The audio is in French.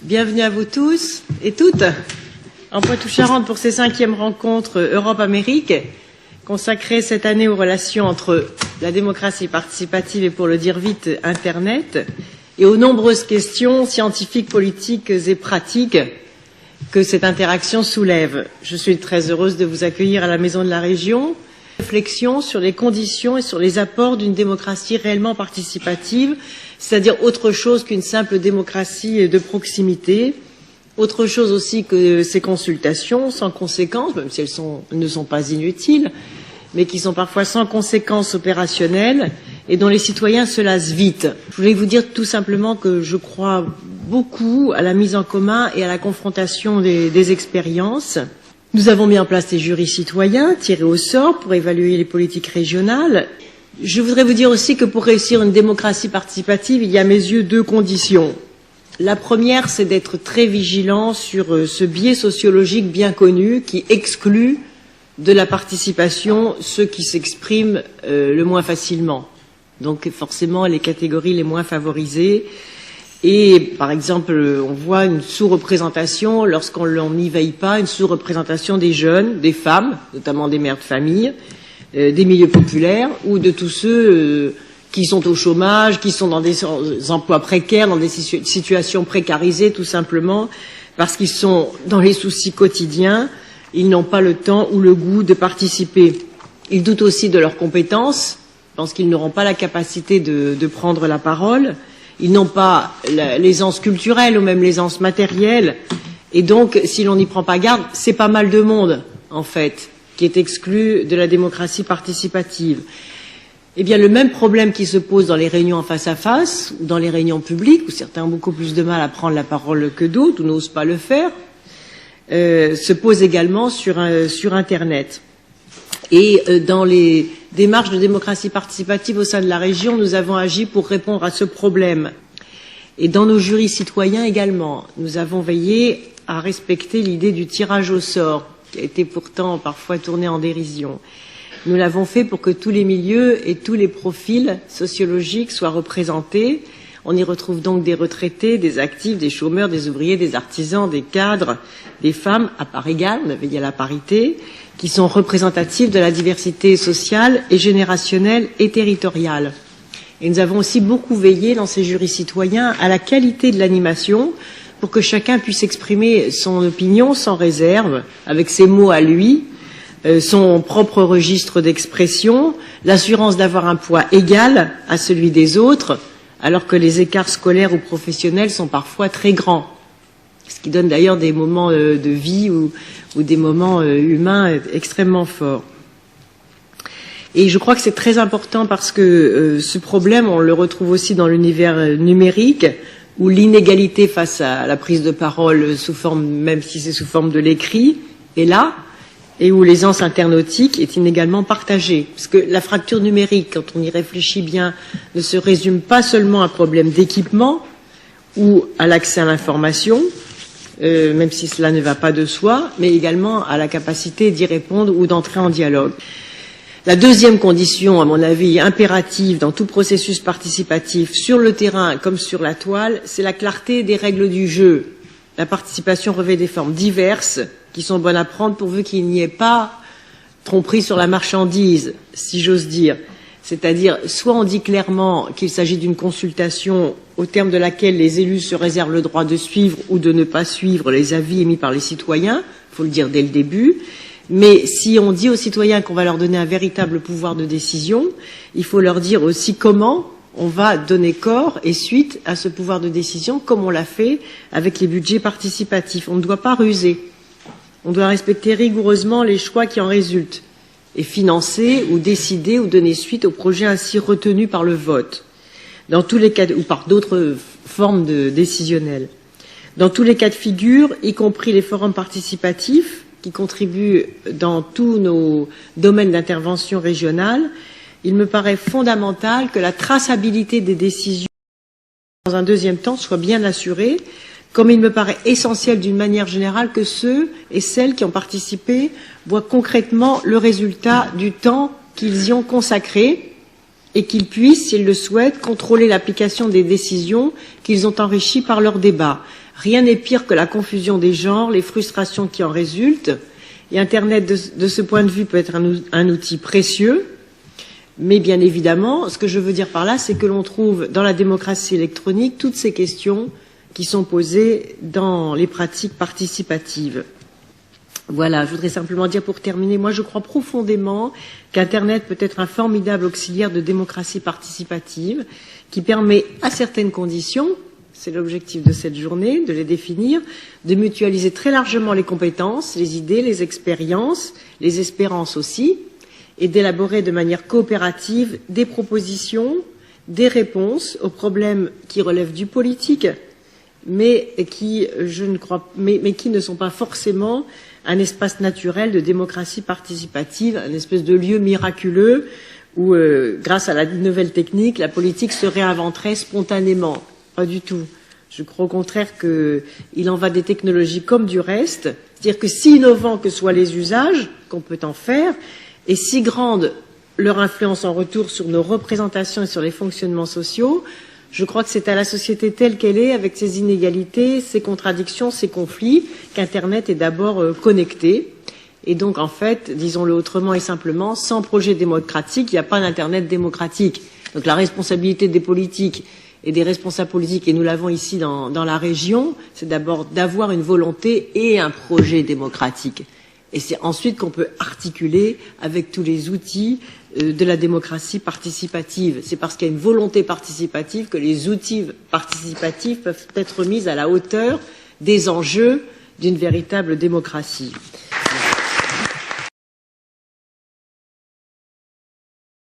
Bienvenue à vous tous et toutes en Poitou-Charentes pour ces 5e rencontres Europe-Amérique consacrées cette année aux relations entre la démocratie participative et, pour le dire vite, Internet, et aux nombreuses questions scientifiques, politiques et pratiques que cette interaction soulève. Je suis très heureuse de vous accueillir à la Maison de la Région. Réflexion sur les conditions et sur les apports d'une démocratie réellement participative, c'est-à-dire autre chose qu'une simple démocratie de proximité, autre chose aussi que ces consultations sans conséquences, même si elles ne sont pas inutiles, mais qui sont parfois sans conséquences opérationnelles et dont les citoyens se lassent vite. Je voulais vous dire tout simplement que je crois beaucoup à la mise en commun et à la confrontation des expériences. Nous avons mis en place des jurys citoyens tirés au sort pour évaluer les politiques régionales. Je voudrais vous dire aussi que pour réussir une démocratie participative, il y a à mes yeux 2 conditions. La première, c'est d'être très vigilant sur ce biais sociologique bien connu qui exclut de la participation ceux qui s'expriment le moins facilement. Donc forcément les catégories les moins favorisées. Et par exemple, on voit une sous-représentation, lorsqu'on n'y veille pas, une sous-représentation des jeunes, des femmes, notamment des mères de famille, des milieux populaires, ou de tous ceux qui sont au chômage, qui sont dans des emplois précaires, dans des situations précarisées, tout simplement, parce qu'ils sont dans les soucis quotidiens, ils n'ont pas le temps ou le goût de participer. Ils doutent aussi de leurs compétences, pensent qu'ils n'auront pas la capacité de prendre la parole. Ils n'ont pas l'aisance culturelle ou même l'aisance matérielle. Et donc, si l'on n'y prend pas garde, c'est pas mal de monde, en fait, qui est exclu de la démocratie participative. Eh bien, le même problème qui se pose dans les réunions en face à face, ou dans les réunions publiques, où certains ont beaucoup plus de mal à prendre la parole que d'autres, ou n'osent pas le faire, se pose également sur Internet. Et dans les démarches de démocratie participative au sein de la région, nous avons agi pour répondre à ce problème. Et dans nos jurys citoyens également, nous avons veillé à respecter l'idée du tirage au sort, qui a été pourtant parfois tournée en dérision. Nous l'avons fait pour que tous les milieux et tous les profils sociologiques soient représentés. On y retrouve donc des retraités, des actifs, des chômeurs, des ouvriers, des artisans, des cadres, des femmes à part égale, on a veillé à la parité, qui sont représentatifs de la diversité sociale et générationnelle et territoriale. Et nous avons aussi beaucoup veillé dans ces jurys citoyens à la qualité de l'animation pour que chacun puisse exprimer son opinion sans réserve, avec ses mots à lui, son propre registre d'expression, l'assurance d'avoir un poids égal à celui des autres, alors que les écarts scolaires ou professionnels sont parfois très grands. Ce qui donne d'ailleurs des moments de vie ou des moments humains extrêmement forts. Et je crois que c'est très important parce que ce problème, on le retrouve aussi dans l'univers numérique, où l'inégalité face à la prise de parole sous forme, même si c'est sous forme de l'écrit, est là, et où l'aisance internautique est inégalement partagée. Parce que la fracture numérique, quand on y réfléchit bien, ne se résume pas seulement à un problème d'équipement ou à l'accès à l'information, même si cela ne va pas de soi, mais également à la capacité d'y répondre ou d'entrer en dialogue. La deuxième condition, à mon avis, impérative dans tout processus participatif, sur le terrain comme sur la toile, c'est la clarté des règles du jeu. La participation revêt des formes diverses qui sont bonnes à prendre pourvu qu'il n'y ait pas tromperie sur la marchandise, si j'ose dire. C'est-à-dire, soit on dit clairement qu'il s'agit d'une consultation au terme de laquelle les élus se réservent le droit de suivre ou de ne pas suivre les avis émis par les citoyens, il faut le dire dès le début, mais si on dit aux citoyens qu'on va leur donner un véritable pouvoir de décision, il faut leur dire aussi comment on va donner corps et suite à ce pouvoir de décision, comme on l'a fait avec les budgets participatifs. On ne doit pas ruser, on doit respecter rigoureusement les choix qui en résultent, et financer ou décider ou donner suite aux projets ainsi retenus par le vote, dans tous les cas ou par d'autres formes décisionnelles. Dans tous les cas de figure, y compris les forums participatifs qui contribuent dans tous nos domaines d'intervention régionale, il me paraît fondamental que la traçabilité des décisions, dans un deuxième temps, soit bien assurée, comme il me paraît essentiel d'une manière générale que ceux et celles qui ont participé voient concrètement le résultat du temps qu'ils y ont consacré et qu'ils puissent, s'ils le souhaitent, contrôler l'application des décisions qu'ils ont enrichies par leurs débats. Rien n'est pire que la confusion des genres, les frustrations qui en résultent. Et Internet, de ce point de vue, peut être un outil précieux. Mais bien évidemment, ce que je veux dire par là, c'est que l'on trouve dans la démocratie électronique toutes ces questions qui sont posées dans les pratiques participatives. Voilà, je voudrais simplement dire pour terminer, moi je crois profondément qu'Internet peut être un formidable auxiliaire de démocratie participative qui permet, à certaines conditions, c'est l'objectif de cette journée, de les définir, de mutualiser très largement les compétences, les idées, les expériences, les espérances aussi, et d'élaborer de manière coopérative des propositions, des réponses aux problèmes qui relèvent du politique, mais qui ne sont pas forcément un espace naturel de démocratie participative, un espèce de lieu miraculeux où, grâce à la nouvelle technique, la politique se réinventerait spontanément. Pas du tout. Je crois au contraire qu'il en va des technologies comme du reste, c'est-à-dire que si innovants que soient les usages qu'on peut en faire, et si grande leur influence en retour sur nos représentations et sur les fonctionnements sociaux, je crois que c'est à la société telle qu'elle est, avec ses inégalités, ses contradictions, ses conflits, qu'Internet est d'abord connecté. Et donc, en fait, disons-le autrement et simplement, sans projet démocratique, il n'y a pas d'Internet démocratique. Donc la responsabilité des politiques et des responsables politiques, et nous l'avons ici dans la région, c'est d'abord d'avoir une volonté et un projet démocratique. Et c'est ensuite qu'on peut articuler avec tous les outils de la démocratie participative. C'est parce qu'il y a une volonté participative que les outils participatifs peuvent être mis à la hauteur des enjeux d'une véritable démocratie.